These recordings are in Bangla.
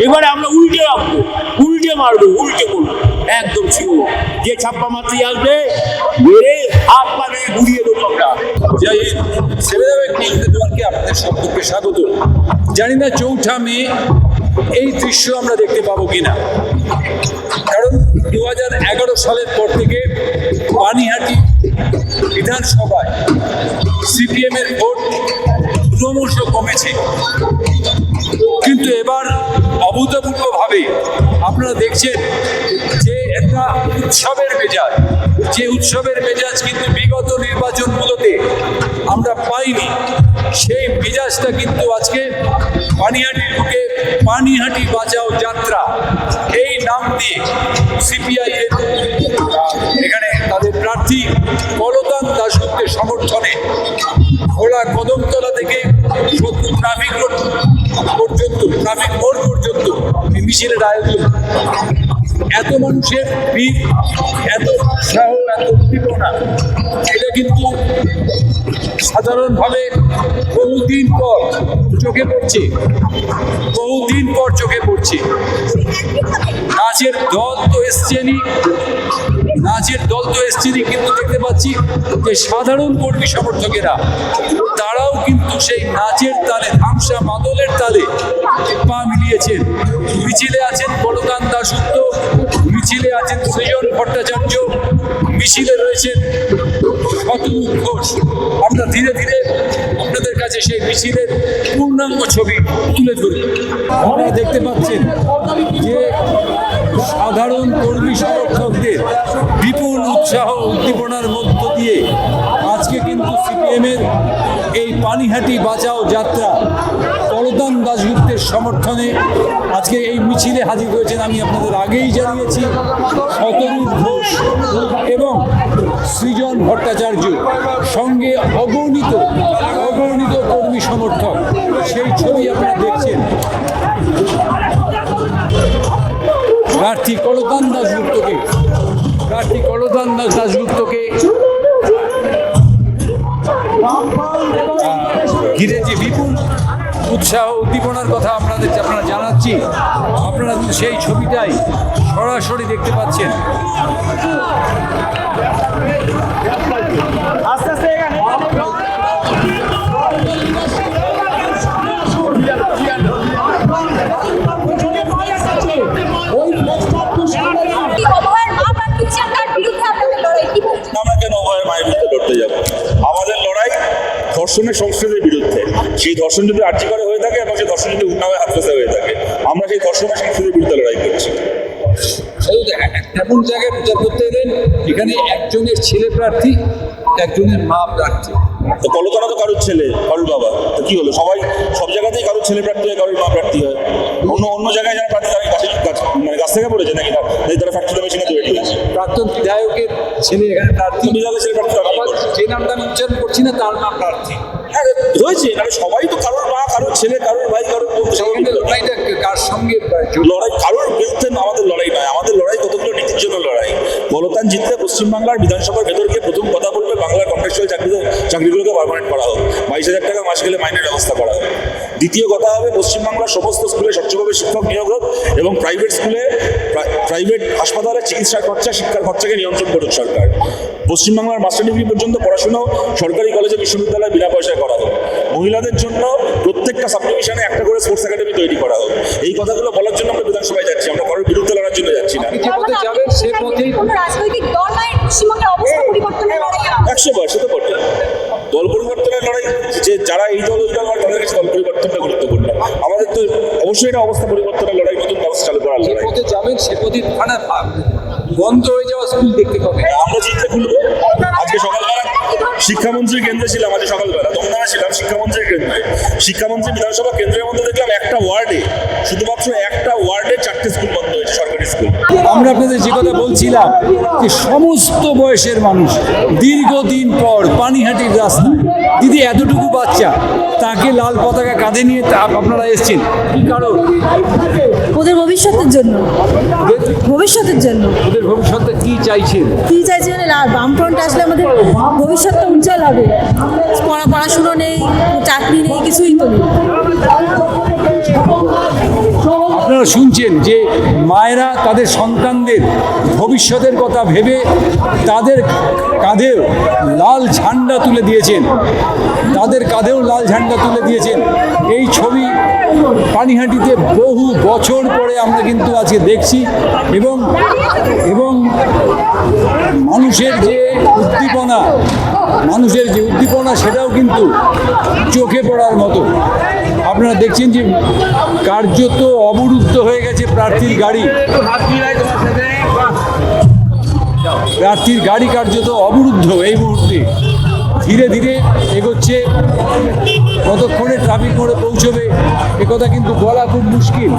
এবারে আমরা উল্টে রাখবো, উল্টে মারবো, উল্টে করবো, একদম ছিল যে ছাপ্পা মাত্রই আসবে মেরে হাত পা দিয়ে ঘুরিয়ে দেবো আমরা। যাই নেটওয়ার্কে আপনাদের সকলকে স্বাগত। জানি না 4 মে এই দৃশ্য আমরা দেখতে পাবো কিনা, কারণ 2011 সালের পর থেকে পানিহাটি বিধানসভায় সিপিএম এর ভোট ক্রমশ কমেছে, কিন্তু এবার অভূতপূর্বভাবে আপনারা দেখছেন যে একটা উৎসবের মেজাজ, যে উৎসবের মেজাজ কিন্তু বিগত নির্বাচনগুলোতে আমরা পাইনি, সেই মেজাজটা কিন্তু আজকে পানিহাটির বুকে পানিহাটি বাঁচাও যাত্রা এই নাম দিয়ে সিপিআই এর এখানে তাদের প্রার্থী বলদান দাশগুপ্তের সমর্থনে ঘোড়া কদমতলা থেকে ট্রাফিক রোড পর্যন্ত, ট্রাফিক মোড় পর্যন্ত এই মিছিলের আয়োজন। এত মানুষের ভিড়, এত উৎসাহ, এত উদ্দীপনা, এটা কিন্তু সাধারণভাবে বহুদিন পর চোখে পড়ছে, বহুদিন পর চোখে পড়ছে। নাচের দল তো এসছেনই, নাচের দল তো এসছেনই, কিন্তু দেখতে পাচ্ছি যে সাধারণ কর্মী সমর্থকেরা তারাও কিন্তু সেই নাচের তালে, ধামসা মাদলের তালে পা মিলিয়েছেন। মিছিলে আছেন বলদান দাশগুপ্ত, মিছিলে আছেন সৃজন ভট্টাচার্য, মিছিলে রয়েছেন শতরূপ ঘোষ। আমরা ধীরে ধীরে আপনাদের কাছে সেই মিছিলের পূর্ণাঙ্গ ছবি তুলে ধরি। আপনারা দেখতে পাচ্ছেন যে সাধারণ কর্মী সমর্থকদের বিপুল উৎসাহ উদ্দীপনার মধ্য দিয়ে আজকে কিন্তু সিপিএমের এই পানিহাটি বাঁচাও যাত্রা বলদান দাশগুপ্তের সমর্থনে আজকে এই মিছিলে হাজির হয়েছেন। আমি আপনাদের আগেই জানিয়েছি শতরূপ ঘোষ এবং সৃজন ভট্টাচার্য, সঙ্গে অগণিত কর্মী সমর্থক, সেই ছবি আপনারা দেখছেন। প্রার্থী বলদান দাশগুপ্তকে ঘিরে যে বিপুল উৎসাহ উদ্দীপনার কথা আপনারা জানাচ্ছি, আপনারা সেই ছবিটাই সরাসরি দেখতে পাচ্ছেন। আমরা কেন অভয়ের মায়ের বিরুদ্ধে লড়তে যাবো? আমাদের লড়াই ধর্ষণের সংস্কৃতির বিরুদ্ধে। সেই ধর্ষণ যদি আর্জি করে হয়ে থাকে এবং সেই ধর্ষণ যদি উন্নয়নে হাতফেসা হয়ে থাকে, আমরা সেই ধর্ষণের সংস্কৃতির বিরুদ্ধে লড়াই করছি। এমন জায়গায় প্রচার করতে এলেন এখানে একজনের ছেলে প্রার্থী, একজনের মা প্রার্থী। তো কলকাতা তো কারোর ছেলে, কারোর বাবা, তো কি হলো? সবাই সব জায়গাতেই কারোর ছেলে প্রার্থী হয়, কারোর মা প্রার্থী হয়। অন্য জায়গায় যারা প্রার্থী তারা গাছ থেকে পড়েছে নাকি তারা ফ্যাক্টরি মেশিনে তৈরি হয়েছে। প্রাক্তন বিধায়কের ছেলে এখানে প্রার্থী, বিধায়কের ছেলে প্রার্থী যে নামটা আমি উচ্চারণ করছি না তার নাম প্রার্থী। হ্যাঁ হয়েছে, মানে সবাই তো কারোর মা, কারোর ছেলে, কারোর ভাই, কারোর লড়াইটা কার সঙ্গে? লড়াই কারোর বিরুদ্ধে আমাদের লড়াই নয়, আমাদের লড়াই কতগুলো নীতির জন্য লড়াই। বলদান জিতলে পশ্চিমবাংলার বিধানসভার ভেতর গিয়ে প্রথম কথা বলবে বাংলার কন্ট্রাকচুয়াল চাকরিগুলোকে পার্মানেন্ট করা হোক, 22,000 টাকা মাস গেলে মাইনের ব্যবস্থা করা হোক। দ্বিতীয় কথা হবে পশ্চিমবাংলার সমস্ত স্কুলে স্বচ্ছভাবে শিক্ষক নিয়োগ হোক এবং প্রাইভেট হাসপাতালে চিকিৎসার খরচা, শিক্ষার খরচাকে নিয়ন্ত্রণ করুক সরকার। পশ্চিমবাংলার মাস্টার ডিগ্রি পর্যন্ত পড়াশোনা সরকারি কলেজে, বিশ্ববিদ্যালয়ে বিনা পয়সায় করা হোক। মহিলাদের জন্য প্রত্যেকটা সাবডিভিশনে একটা করে স্পোর্টস একাডেমি তৈরি করা হোক। এই কথাগুলো বলার জন্য আমরা বিধানসভায় যাচ্ছি, আমরা কারোর বিরুদ্ধে লড়ার জন্য যাচ্ছি না। 100বার সে তো বটে, দল পরিবর্তনের লড়াই, যে যারা এই দল ওই দল হয় তাদের কাছে দল পরিবর্তনটা গুরুত্বপূর্ণ। আমাদের তো অবশ্যই এটা অবস্থা পরিবর্তনের লড়াই, নতুন ব্যবস্থা চালু করার লড়াই। যাবেন সে প্রতি বন্ধ হয়ে যাওয়া স্কুল দেখতে পাবে। আমরা জিতলে খুলবো। আজকে সকালবেলা শিক্ষামন্ত্রীর কেন্দ্রে ছিলাম, আজকে সকালবেলা দমদমে ছিলাম শিক্ষামন্ত্রীর কেন্দ্রে। শিক্ষামন্ত্রী বিধানসভা কেন্দ্রের মধ্যে দেখলাম একটা ওয়ার্ডে, শুধুমাত্র একটা ওয়ার্ডে 4টে স্কুল বন্ধ হয়েছে, সরকারি স্কুল। আমরা আপনাদের যে কথা বলছিলাম যে সমস্ত বয়সের মানুষ দীর্ঘদিন পর পানিহাটির রাস্তায়, দিদি এতটুকু বাচ্চা তাকে লাল পতাকা কাঁধে নিয়ে আপনারা এসেছেন, কি কারণ? ওদের ভবিষ্যতের জন্য, ওদের ভবিষ্যতে কি চাইছেন? বামফ্রন্ট আসলে আমাদের ভবিষ্যৎটা উজ্জ্বল হবে। পড়াশুনো নেই, চাকরি নেই, কিছুই তো নেই। আপনারা শুনছেন যে মায়েরা তাদের সন্তানদের ভবিষ্যতের কথা ভেবে তাদের কাঁধেও লাল ঝান্ডা তুলে দিয়েছেন, এই ছবি পানিহাটিতে বহু বছর পরে আমরা কিন্তু আজকে দেখছি এবং মানুষের যে উদ্দীপনা সেটাও কিন্তু চোখে পড়ার মতো। আপনারা দেখছেন যে কার্যত অবরুদ্ধ হয়ে গেছে প্রার্থীর গাড়ি কার্যত অবরুদ্ধ এই মুহূর্তে, ধীরে ধীরে এগোচ্ছে। কতক্ষণে ট্রাফিক মোড়ে পৌঁছবে একথা কিন্তু বলা খুব মুশকিল।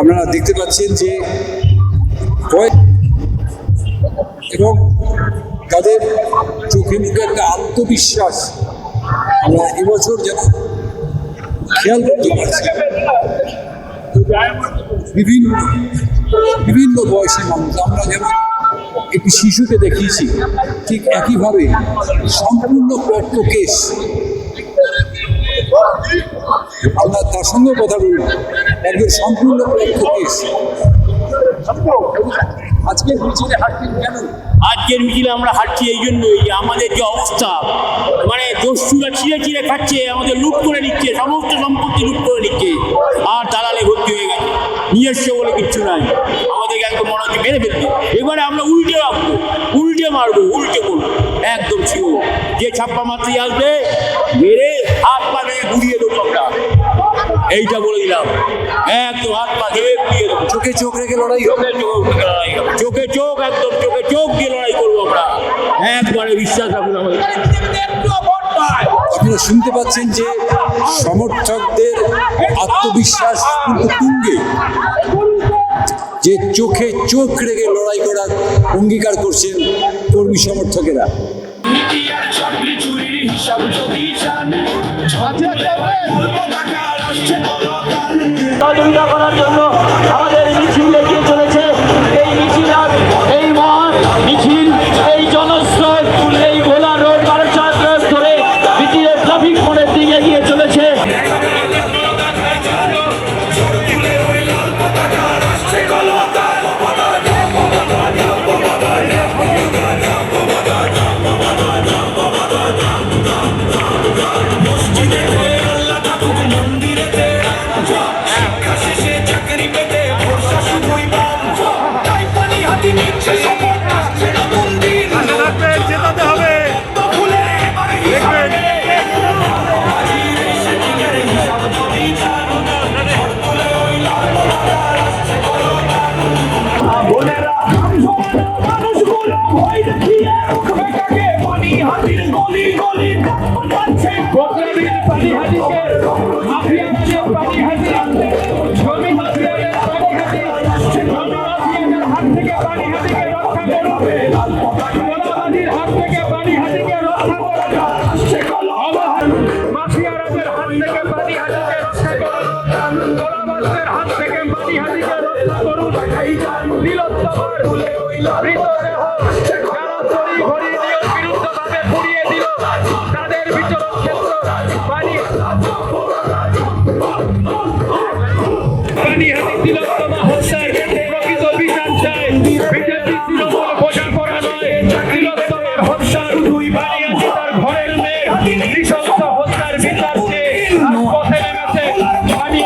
আপনারা দেখতে পাচ্ছেন যে এবং তাদের চোখে মুখে একটা আত্মবিশ্বাস আমরা এবছর যেন খেয়াল করতে পারছি। বিভিন্ন বয়সী মানুষ, আমরা যেমন একটি শিশুকে দেখিয়েছি ঠিক একইভাবে সম্পূর্ণ পট্টকেশ, আমরা তার সঙ্গে কথা বলব, একজন সম্পূর্ণ পট্টকেশ। আজকের মিছিলে হাঁটছেন কেন? আজকের মিছিলে আমরা হাঁটছি এই জন্যই যে আমাদের যে অবস্থা, মানে দস্যুরা চিড়ে খাচ্ছে, আমাদের লুট করে নিচ্ছে, সমস্ত সম্পত্তি লুট করে নিচ্ছে, আর দালালে ভর্তি হয়ে গেছে। নিজস্ব বলে কিচ্ছু নাই, আমাদেরকে একদম মনে হচ্ছে মেরে ফেলবে। এবারে আমরা উল্টে রাখবো, উল্টে মারবো, উল্টে করবো, একদম শিওর। যে ছাপ্পা মারতে আসবে মেরে হাত পা ভেঙে ঘুরিয়ে দেবো আমরা, এইটা বলে দিলাম। একদম হাত পা ভেঙে ঘুরিয়ে দেবো, চোখে চোখ রেখে লড়াই, চোখে চোখ, একদম চোখে চোখ দিয়ে লড়াই করবো আমরা। একবারে বিশ্বাস রাখুন আমাদের। আপনারা শুনতে পাচ্ছেন যে সমর্থকদের আত্মবিশ্বাস কিন্তু তুঙ্গে, যে চোখে চোখ রেখে লড়াই করার অঙ্গীকার করছেন কর্মী সমর্থকেরা। সহযোগিতা করার জন্য আমাদের মিছিল এগিয়ে চলেছে। এই মিছিল, এই মহান মিছিল, এই জনস্রোত, এই ভোলা রোড বারাসাত রোড ধরে মিছিলের ট্রাফিক মোড়ের দিকে এগিয়ে চলেছে। তাদের বিচরণ ক্ষেত্র পানিহাটি তিলোত্তমা হত্যার প্রকৃত বিচার চায়। বিজেপি তৃণমূল বোঝাপড়া নয়, তিলোত্তমার হত্যার পানিহাটি তার ঘরের মেয়ে নৃশংস হত্যার বিচার চেয়ে পথে নেমেছে পানিহাটি।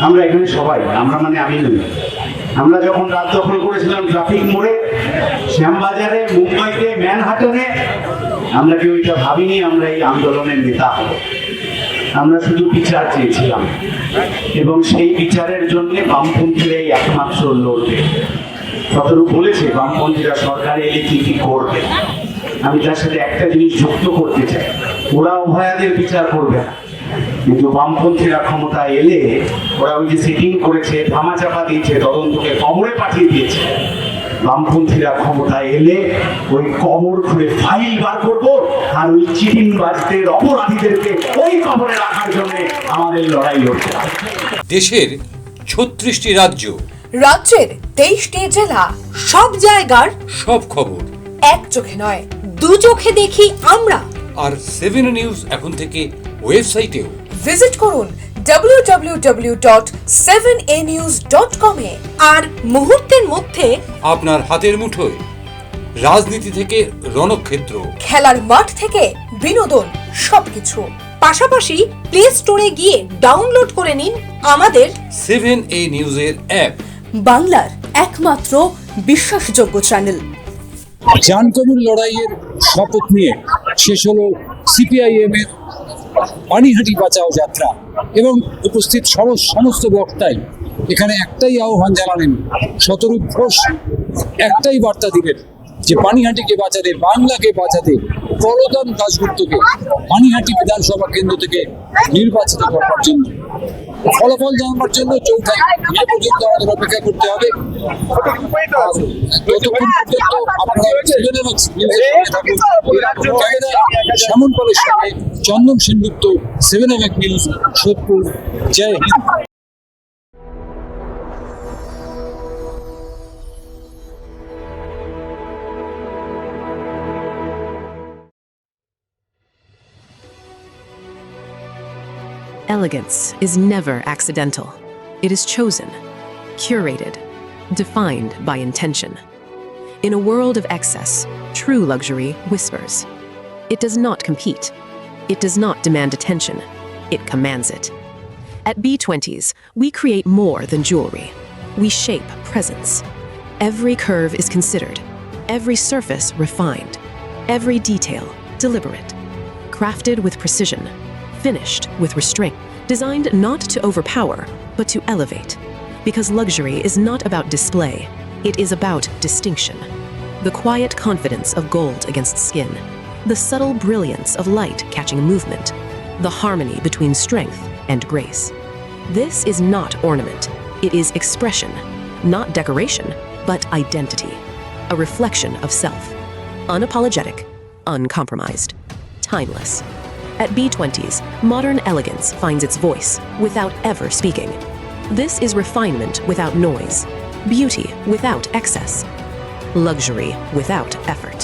আমরা এখানে সবাই, আমরা মানে আমি নই, আমরা যখন রাত দখল করেছিলাম ট্রাফিক মোড়ে, শ্যামবাজারে, মুম্বাইতে, ম্যানহাটনে, আমরা কেউ এটা ভাবিনি আমরা এই আন্দোলনের নেতা হব। আমরা শুধু বিচার চেয়েছিলাম এবং সেই বিচারের জন্য বামপন্থীরাই একমাত্র লড়বে। সতেরো বলেছে বামপন্থীরা সরকারে এলে কি কি করবে। আমি তার সাথে একটা জিনিস যুক্ত করতে চাই, ওরা অভয়াদের বিচার করবে না, কিন্তু বামপন্থীরা ক্ষমতায় এলে ওরা ওই যে সেটিং করেছে, ধামাচাপা দিয়েছে, তদন্তকে কবরে পাঠিয়ে দিয়েছে। বামপন্থীরা ক্ষমতায় এলে ওই কবর খুলে ফাইল বার করবো আর ওই চিটিংবাজদের, অপরাধীদেরকে ওই কবরে রাখার জন্য আমাদের লড়াই লড়তে হবে। দেশের 36টি রাজ্য, রাজ্যের 23টি জেলা, সব জায়গার সব খবর এক চোখে নয়, দু চোখে দেখি আমরা। আর 7 নিউজ এখন থেকে ওয়েবসাইটেও। ভিজিট করুন www.7anews.com এ। আর মুহূর্তের মধ্যে আপনার হাতের মুঠোয়, রাজনীতি থেকে রণক্ষেত্র, খেলার মাঠ থেকে বিনোদন, সবকিছু। পাশাপাশি প্লে স্টোরে গিয়ে ডাউনলোড করে নিন আমাদের 7A নিউজের অ্যাপ। বাংলার একমাত্র বিশ্বাসযোগ্য চ্যানেল। জানকবুল লড়াইয়ের শপথ নিয়ে শেষ হলো সিপিআইএম এর পানিহাটি বাঁচাও যাত্রা এবং উপস্থিত সমস্ত বক্তাই এখানে একটাই আহ্বান জানালেন, শতরূপ ঘোষ একটাই বার্তা দিলেন যে পানিহাটিকে বাঁচাতে, বাংলাকে বাঁচাতে কলতান দাশগুপ্তকে পানিহাটি বিধানসভা কেন্দ্র থেকে নির্বাচিত করার জন্য। ফলাফল জানার জন্য 4 মে পর্যন্ত আমাদের অপেক্ষা করতে হবে। ততক্ষণ পর্যন্ত আপনারা শ্যামন পালের সঙ্গে Chandan Sengupta, 7 news, Sodepur. Jai Hind. Elegance is never accidental. It is chosen, curated, defined by intention. In a world of excess, true luxury whispers. It does not compete. It does not demand attention. It commands it. At B20s, we create more than jewelry. We shape presence. Every curve is considered, every surface refined, every detail deliberate, crafted with precision, finished with restraint, designed not to overpower, but to elevate. Because luxury is not about display, it is about distinction. The quiet confidence of gold against skin, the subtle brilliance of light catching movement, the harmony between strength and grace. This is not ornament, it is expression, not decoration, but identity, a reflection of self, unapologetic, uncompromised, timeless. At B20s, modern elegance finds its voice without ever speaking. This is refinement without noise, beauty without excess, luxury without effort.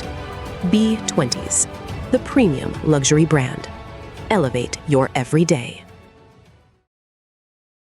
B20s, the premium luxury brand. Elevate your everyday.